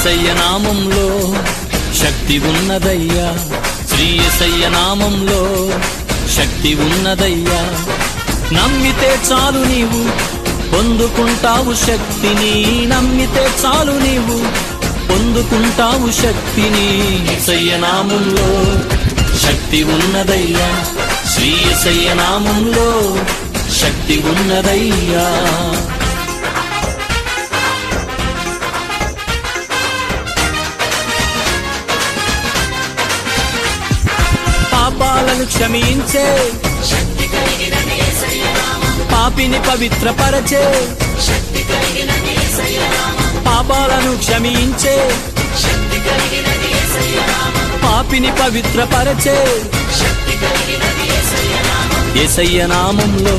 యేసయ్య నామంలో శక్తి ఉన్నదయ్యా, శ్రీ యేసయ్య నామంలో శక్తి ఉన్నదయ్యా. నమ్మితే చాలు నీవు పొందుకుంటావు శక్తిని, నమ్మితే చాలు నీవు పొందుకుంటావు శక్తిని. యేసయ్య నామంలో శక్తి ఉన్నదయ్యా, శ్రీ యేసయ్య నామంలో శక్తి ఉన్నదయ్యా. పాపాలను క్షమించే శక్తి కలిగినది యేసయ్య నామం, పాపిని పవిత్రపరచే శక్తి కలిగినది యేసయ్య నామం, పాపాలను క్షమించే శక్తి కలిగినది యేసయ్య నామం, పాపిని పవిత్రపరచే శక్తి కలిగినది యేసయ్య నామం. యేసయ్య నామంలో